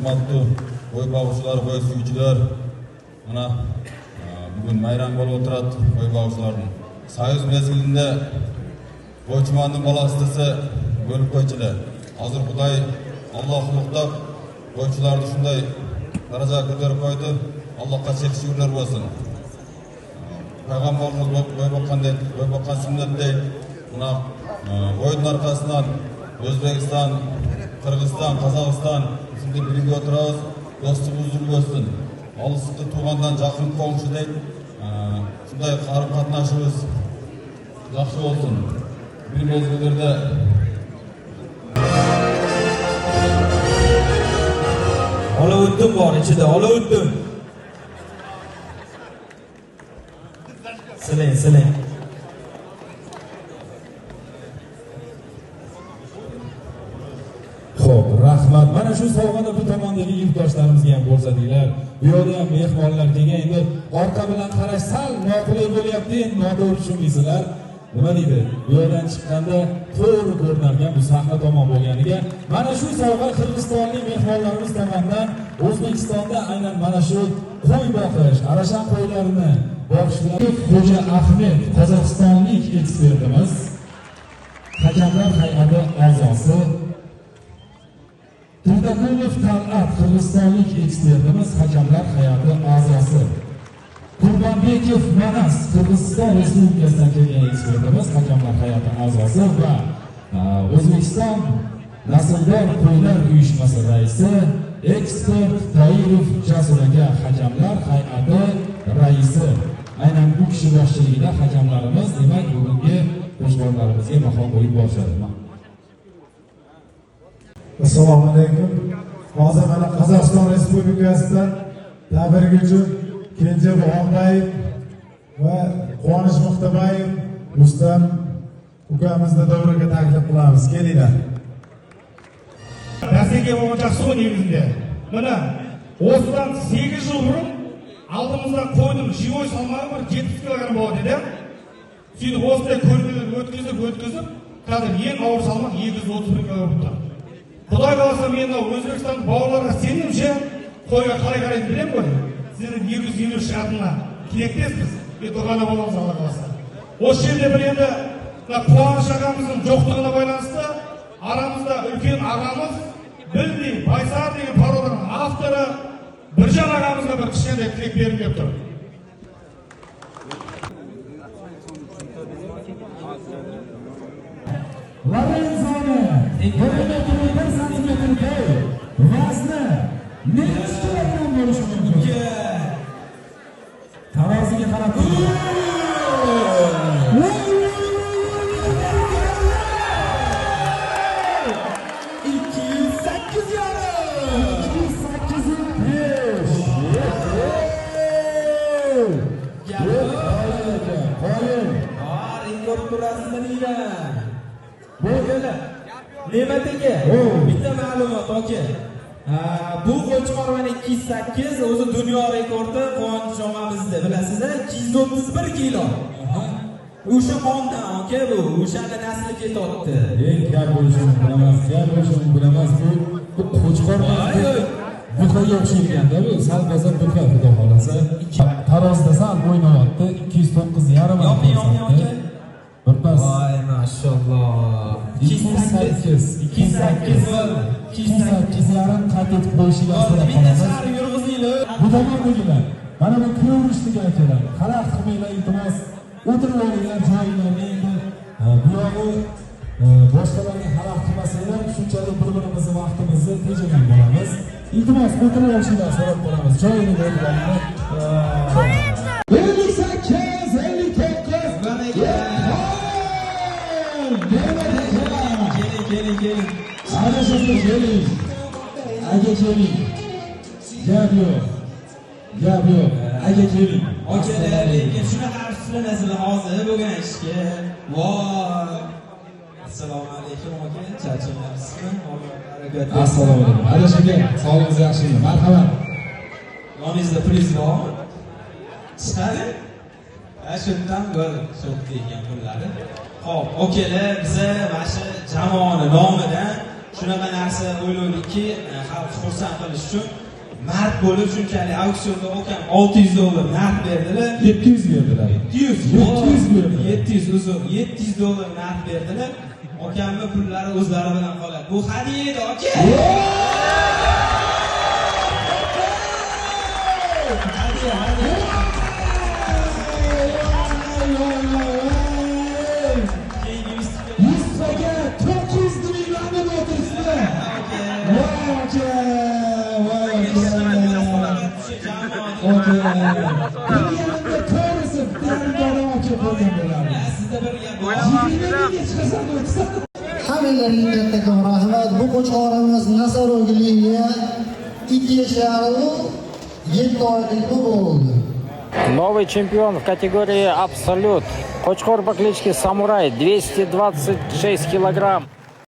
hurmatli qo'y boquvchilar, qo'y suyuvchilar, mana bugun bayram bo'lib o'tiradi qo'y boquvchilarning. Soyuz mezgilida qo'ychimonning bolasi bo'lib qo'ychilar. Hozir Xudoy Alloh ulug'lab qo'ychilarni shunday darajaga ko'tarib qo'ydi. Allohga shukr bo'lsin. Payg'ambarimiz qo'y boqqan sunnatday mana qo'yning orqasidan O'zbekiston, Qirg'iziston, Qozog'iston shunday birga o'tiramiz. Do'stimiz uzun bo'lsin. Olisda tug'andan yaqin qo'shnidek shunday qaror-qatnashimiz yaxshi bo'lsin. Bir mezgillarda Olavuddin bor ichida, Olavuddin. Siling. Xo'p, rahmat. Mana shu sovg'ani bu tomondagi yurtdoshlarimizga ham ko'rsatinglar. Bu yerda ham mehmonlar kelgan. Endi orqa bilan qarash sal noqulay bo'lyapti, endi noto'g'ri tushunmaysizlar. Nima deydi? Bu yerdan chiqqanda to'g'ri ko'rinarkan bu sahna tomon bo'lganiga. Mana shu sovg'a Qirg'izistonlik mehmonlarimiz tomonidan O'zbekistonda aynan mana shu qo'y boqish, arashan qo'ylarini boqish bilan Xo'ja Ahmed qozog'istonlik ekspertimiz, hakamlar hay'ati a'zosi Turdakulov Tal'at qirg'izistonlik ekspertimiz, hakamlar hay'ati a'zosi Qurbonbekov Manas Qirg'iziston Respublikasidan kelgan ekspertimiz, hakamlar hay'ati a'zosi va O'zbekiston Nasldor qo'ylar uyushmasi raisi ekspert Tairov Jasur aka, hakamlar hay'ati raisi. Aynan bu kishi boshchiligida hakamlarimiz demak bugungi qo'shqorlarimizga baho qo'yib borishadi. Assalomu alaykum. Hozir mana Qozog'iston Respublikasidan tabirguchi Kenja Buxonbayev va Quvonish Muxtabayev Rustam ukamizni davraga taklif qilamiz. Kelinglar. Bәсеке болғанша сол негізінде. Мына осыдан 8 жыл бұрын алдымызда қойдың живой салмағы бір 70 кг болады еді. Сөйтіп осындай көрмелер өткізіп, қазір ең ауыр салмақ 231 кг болды. Құдай қаласа мен Өзбекстан бауырларға сенімше қойға қалай қарайтынын білемін ғой. Сіздердің 250 шығатынына тілектеспіз. Тұрғанда боламыз Алла қаласа. Осы жерде бір енді Қуаныш ағамыздың жоқтығына байланысты арамызда үлкен ағамыз Білдей Байсар деген пародының авторы Біржан ағамызға бір кішкентай тілек беріп келіп тұр. Lorenzoni 1 metr 1 santimetr bo'y, vazni necha kilogramm bo'lishi mumkin? Taroziga qarab turing. 208. Bo'lgani. Ne'matiga bitta ma'lumot aka. Bu qo'chqorvan 208 o'zi dunyo rekordi Quvonch og'amizda, bilasizlar, 231 kilo. O'sha qondan aka bu, o'shani nasli ketayapti. Eng kam bo'lishini bilamas, bu qo'chqorvan buqaga o'xshayganda bu sal bozor buqa xudo xolasa. Tarozda sal o'ynayapti, 209,5 aka. Birpas. Voy maşallah. 208 yarim qayd etib qo'yishiga asoslanib qolamiz. Bu tomondagilar, mana bu ko'rishdiga akalar, xalaqit qilmanglar iltimos. O'tirib olinglar joyinglarga endi. Bu yog'i boshqalarga xalaqit qilmasanglar, shunchalik bir-birimizni vaqtimizni tejagan bo'lamiz. Iltimos o'tirib olishinglar so'rab qolamiz. Joyingizga o'tirib olinglar. 58, 59. Keling. Adashasiz keling. Aka keling. Gap yo'q. Aka keling. Akalar, lekin shunaqa afsuslanasizlar hozir bo'lgan ishga. Voy. Assalomu alaykum aka. Charchamayapsizmi? Harakat. Assalomu alaykum. Adashaka, sog'lig'ingiz yaxshimi? Marhamat. Yoningizda priz bormi? Chiqadi. Shundan bir so'q degan pullari. Xo'p, okalar, biza mana shu jamoani nomidan shunaqa narsa o'ylovdikki, xalq xursand qilish uchun mard bo'lib shunchalik auksionda o'kan $600 narx berdilar. 700 berdilar. 700 berdilar. 700 uzr, $700 narx berdilar. Okamni pullari o'zlari bilan qoladi. Bu hadiya edi, aka. Hadiya. Yusufga 400 millionga o'tirsizlar. Hammalaringga kattakon rahmat. Bu qo'chqorimiz Nasar O'g'liga 2 yaşarli 7 oylik bo'ldi. Новый чемпион в категории «Абсолют». Qo'chqor по кличке Самурай, 226 килограмм.